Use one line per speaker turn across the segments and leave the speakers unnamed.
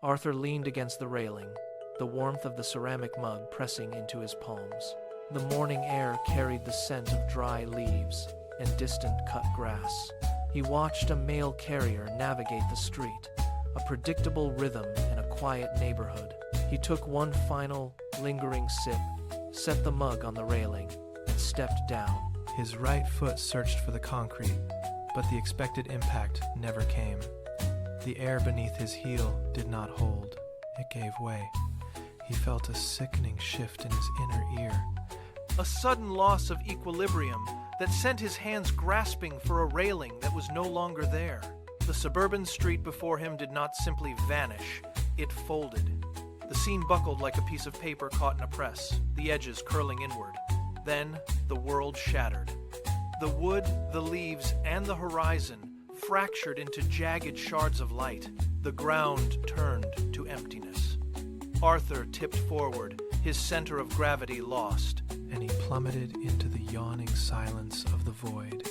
Arthur leaned against the railing, the warmth of the ceramic mug pressing into his palms. The morning air carried the scent of dry leaves and distant cut grass. He watched a mail carrier navigate the street, a predictable rhythm in a quiet neighborhood. He took one final, lingering sip, set the mug on the railing, and stepped down.
His right foot searched for the concrete, but the expected impact never came. The air beneath his heel did not hold. It gave way. He felt a sickening shift in his inner ear.
A sudden loss of equilibrium that sent his hands grasping for a railing that was no longer there. The suburban street before him did not simply vanish, it folded. The scene buckled like a piece of paper caught in a press, the edges curling inward. Then the world shattered. The wood, the leaves, and the horizon fractured into jagged shards of light. The ground turned to emptiness. Arthur tipped forward, his center of gravity lost.
And he plummeted into the yawning silence of the void.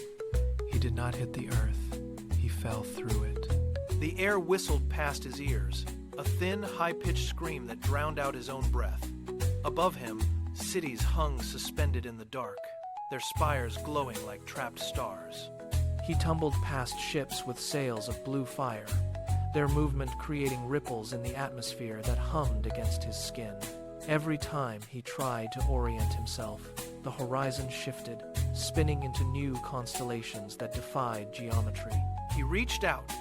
He did not hit the earth. He fell through it.
The air whistled past his ears, a thin, high-pitched scream that drowned out his own breath. Above him, cities hung suspended in the dark, their spires glowing like trapped stars.
He tumbled past ships with sails of blue fire, their movement creating ripples in the atmosphere that hummed against his skin. Every time he tried to orient himself, the horizon shifted, spinning into new constellations that defied geometry.
He reached out,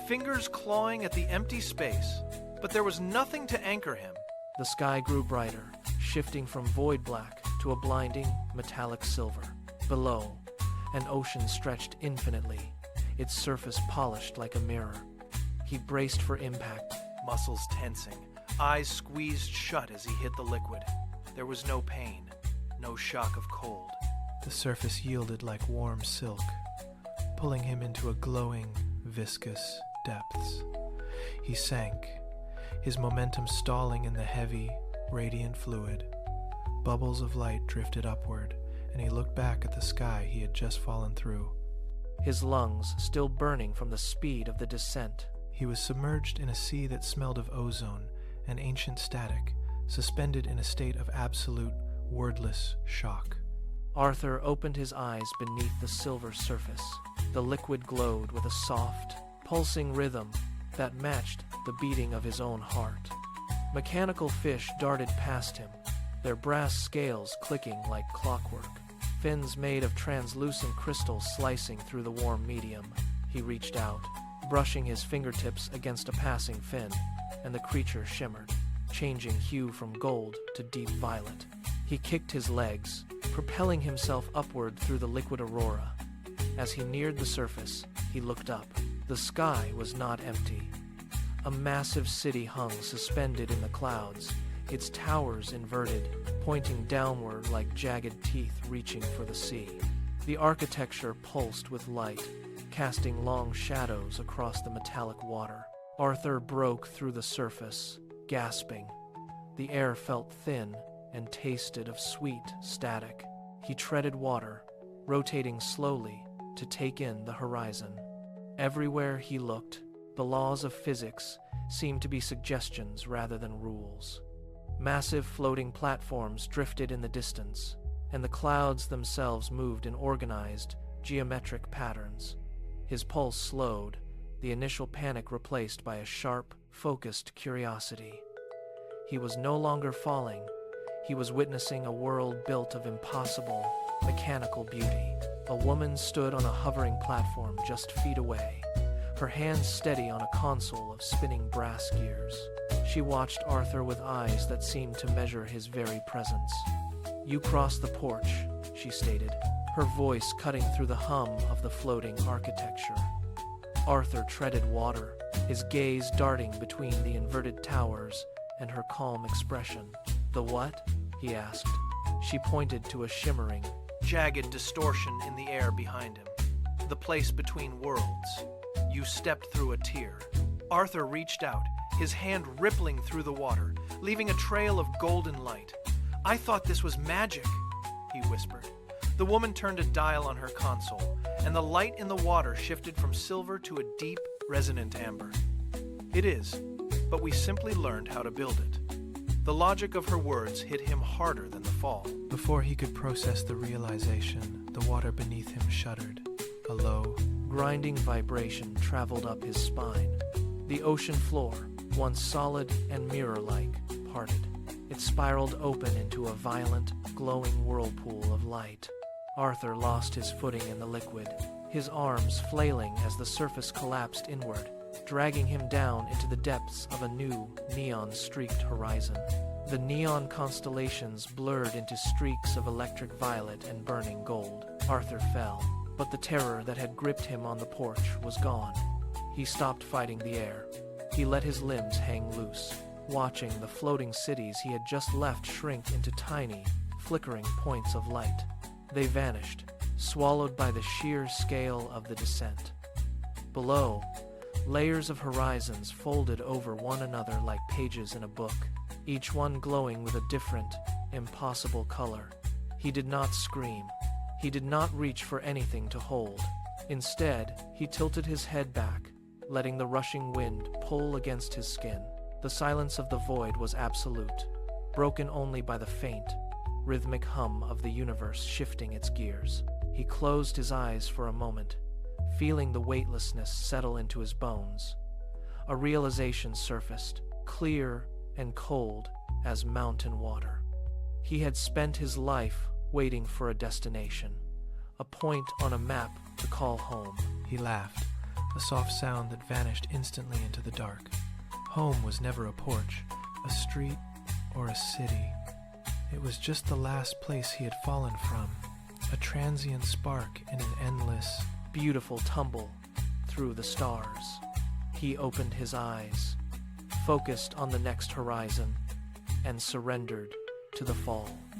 fingers clawing at the empty space, but there was nothing to anchor him.
The sky grew brighter, shifting from void black to a blinding, metallic silver. Below, an ocean stretched infinitely, its surface polished like a mirror. He braced for impact,
muscles tensing, eyes squeezed shut as he hit the liquid. There was no pain, no shock of cold.
The surface yielded like warm silk, pulling him into a glowing, viscous depths. He sank, his momentum stalling in the heavy, radiant fluid. Bubbles of light drifted upward, and he looked back at the sky he had just fallen through.
His lungs still burning from the speed of the descent.
He was submerged in a sea that smelled of ozone and ancient static, suspended in a state of absolute, wordless shock.
Arthur opened his eyes beneath the silver surface. The liquid glowed with a soft, pulsing rhythm that matched the beating of his own heart. Mechanical fish darted past him, their brass scales clicking like clockwork, fins made of translucent crystals slicing through the warm medium. He reached out, brushing his fingertips against a passing fin, and the creature shimmered, changing hue from gold to deep violet. He kicked his legs, propelling himself upward through the liquid aurora. As he neared the surface, he looked up. The sky was not empty. A massive city hung suspended in the clouds, its towers inverted, pointing downward like jagged teeth reaching for the sea. The architecture pulsed with light, casting long shadows across the metallic water. Arthur broke through the surface, gasping. The air felt thin and tasted of sweet static. He treaded water, rotating slowly to take in the horizon. Everywhere he looked, the laws of physics seemed to be suggestions rather than rules. Massive floating platforms drifted in the distance, and the clouds themselves moved in organized, geometric patterns. His pulse slowed, the initial panic replaced by a sharp, focused curiosity. He was no longer falling. He was witnessing a world built of impossible, mechanical beauty. A woman stood on a hovering platform just feet away, her hands steady on a console of spinning brass gears. She watched Arthur with eyes that seemed to measure his very presence. "You cross the porch," she stated, her voice cutting through the hum of the floating architecture. Arthur treaded water, his gaze darting between the inverted towers and her calm expression. "The what?" he asked. She pointed to a shimmering,
jagged distortion in the air behind him. The place between worlds. You stepped through a tear. Arthur reached out, his hand rippling through the water, leaving a trail of golden light. "I thought this was magic," he whispered. The woman turned a dial on her console, and the light in the water shifted from silver to a deep, resonant amber. "It is," but we simply learned how to build it. The logic of her words hit him harder than the fall.
Before he could process the realization, the water beneath him shuddered. A low,
grinding vibration traveled up his spine. The ocean floor, once solid and mirror-like, parted. It spiraled open into a violent, glowing whirlpool of light. Arthur lost his footing in the liquid, his arms flailing as the surface collapsed inward, dragging him down into the depths of a new, neon-streaked horizon. The neon constellations blurred into streaks of electric violet and burning gold. Arthur fell, but the terror that had gripped him on the porch was gone. He stopped fighting the air. He let his limbs hang loose, watching the floating cities he had just left shrink into tiny, flickering points of light. They vanished, swallowed by the sheer scale of the descent. Below, layers of horizons folded over one another like pages in a book, each one glowing with a different, impossible color. He did not scream. He did not reach for anything to hold. Instead, he tilted his head back, letting the rushing wind pull against his skin. The silence of the void was absolute, broken only by the faint, rhythmic hum of the universe shifting its gears. He closed his eyes for a moment, feeling the weightlessness settle into his bones. A realization surfaced, clear and cold as mountain water. He had spent his life waiting for a destination, a point on a map to call home.
he laughed, a soft sound that vanished instantly into the dark. Home was never a porch, a street, or a city. It was just the last place he had fallen from, a transient spark in an endless,
beautiful tumble through the stars. He opened his eyes, focused on the next horizon, and surrendered to the fall.